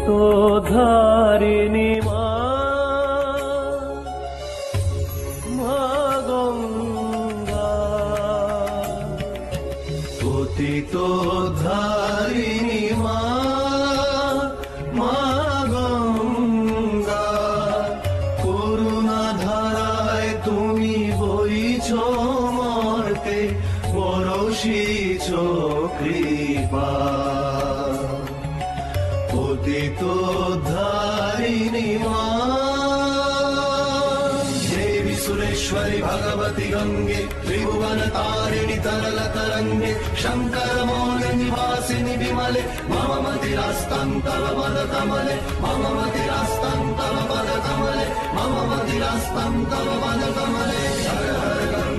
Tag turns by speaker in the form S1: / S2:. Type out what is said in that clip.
S1: পতিত ধারিণী মা, মা গঙ্গা, পতিত ধারিণী মা, মা গঙ্গা, করুণা ধারায় তুমি বইছ মর্তে, বরষিছ কৃপা। পতিত ধারিণী মা, देवी सुरेश्वरी भगवती गंगे, त्रिभुवन तारिणी तरल तरंगे, शंकर मौल निवासिनी विमले, मम मतिरास्तं तव पद कमले, मम मतिरास्तं तव पद कमले, मम मतिरास्तं तव पद कमले। हर हर